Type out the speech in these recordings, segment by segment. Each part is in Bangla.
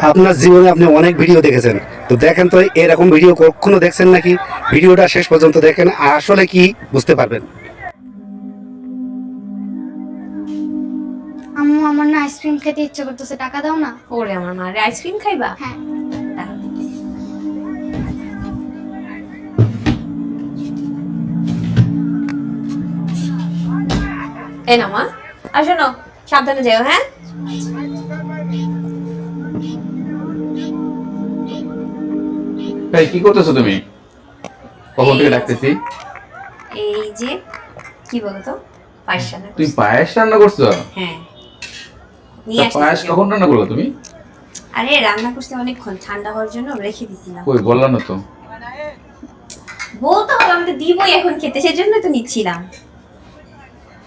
আপনার জীবনে আপনি অনেক ভিডিও দেখেছেন, তো দেখেন তো এরকম ভিডিও কখনো দেখছেন নাকি? ভিডিওটা শেষ পর্যন্ত দেখেন, আসলে কি বুঝতে পারবেন। আম্মু আমার না আইসক্রিম খেতে ইচ্ছে করতেছে, টাকা দাও না। ওরে আমার মা রে, আইসক্রিম খাইবা? হ্যাঁ। দাঁড়াও। এই না মা, আর শোনো, সাবধানে যাও। হ্যাঁ, এই কি করতেছো তুমি? কখন থেকে ডাকতেছি? এই যে কি বলো তো, পায়েস রান্না তুমি করছি। পায়েস রান্না করছো? হ্যাঁ, তা নিয়ে আসছি। পায়েস কখন রান্না করলো তুমি? আরে রান্না করতে অনেকক্ষণ, ঠান্ডা হওয়ার জন্য রেখে দিছিলাম। কই বললা না তো। বলতে হবে, আমি তো দিবই এখন খেতে, সেজন্য তো নিচ্ছিলাম।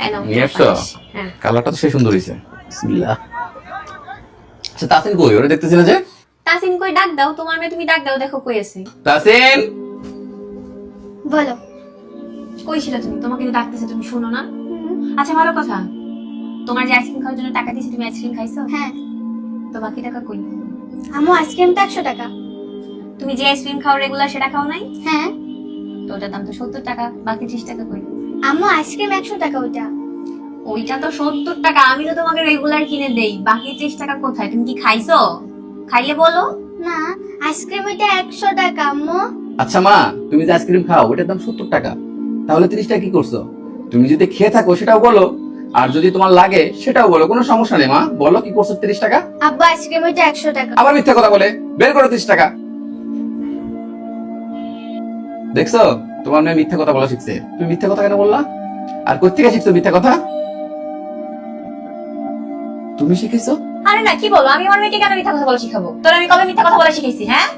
এই নাও, নিয়ে আসছো? পায়েস। হ্যাঁ। কালারটা তো সে সুন্দর হয়েছে। বিসমিল্লাহ। আচ্ছা তাসিন কই? ওরা দেখতেছি না যে। তাসিন কই? ডাক দাও, তোমার মেয়ে, তুমি ডাক দাও, দেখো কই আছে। তাসিন বলো। কই ছিল তুমি? তোমাকে যে ডাকতেছে তুমি শুনো না? আচ্ছা ভালো কথা, তোমার যে আইসক্রিম খাওয়ার জন্য টাকা দিয়েছি, তুমি আইসক্রিম খাইছো? হ্যাঁ। তো বাকি টাকা কই? আম্মু আইসক্রিমটা 100 টাকা। তুমি যে আইসক্রিম খাও রেগুলার, সেটা খাও নাই? হ্যাঁ। তো ওটার দাম তো 70 টাকা, বাকি 30 টাকা কই? আম্মু আইসক্রিম 100 টাকা ওইটা। ওইটা তো 70 টাকা, আমি তো তোমাকে রেগুলার কিনে দেই, বাকি 30 টাকা কোথায়? তুমি কি খাইছো? খাইলে বলো। না, আইসক্রিম ওইটা 100 টাকা আম্মু। আচ্ছা মা, তুমি যে আইসক্রিম খাও ওটার দাম 70 টাকা, তাহলে 30 টাকা কি করছো? তুমি যদি খেয়ে থাকো সেটাও বলো, আর যদি তোমার লাগে সেটাও বলো, কোনো সমস্যা নেই মা। বলো কি করছো 30 টাকা? আব্বা আইসক্রিম ওইটা 100 টাকা। আবার মিথ্যা কথা বলে, বের করো 30 টাকা। দেখছো তোমার মেয়ে মিথ্যা কথা বলা শিখছে। তুমি মিথ্যা কথা কেন বললা? আর কোত্থেকে শিখছো মিথ্যা কথা? তুমি শিখেছো? আরে না, কি বলো? আমি আমার মেয়েকে কেন মিথ্যা কথা বলা শিখাবো? তোর আমি কবে মিথ্যা কথা বলা শিখাইছি? হ্যাঁ,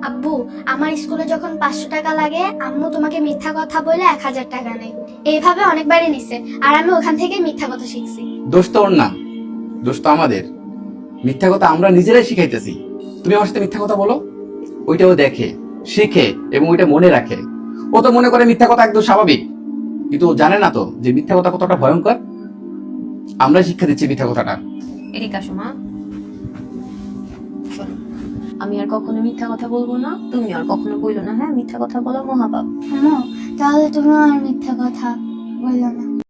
আব্বু আমার স্কুলে যখন 500 টাকা লাগে, আম্মু তোমাকে মিথ্যা কথা বলে 1000 টাকা নেয়। এইভাবে অনেকবারই নিছে, আর আমি ওখান থেকে মিথ্যা কথা শিখছি। দোষ তো ওর না, দোষ তো আমাদের। মিথ্যা কথা আমরা নিজেরাই শিখাইতেছি। তুমি আমার সাথে মিথ্যা কথা বলো, ওইটা ও দেখে, শিখে এবং ওইটা মনে রাখে। ও তো মনে করে মিথ্যা কথা একদম স্বাভাবিক, কিন্তু ও জানে না তো যে মিথ্যা কথা কতটা ভয়ঙ্কর। আমরা শিক্ষা দিচ্ছি মিথ্যা কথাটা। এদিকে আসো মা। শোনো, আমি আর কখনো মিথ্যা কথা বলবো না, তুমি আর কখনো বইলো না। হ্যাঁ, মিথ্যা কথা বলা মহাপাপ। আম্মু তাহলে তুমি আর মিথ্যা কথা বললো না।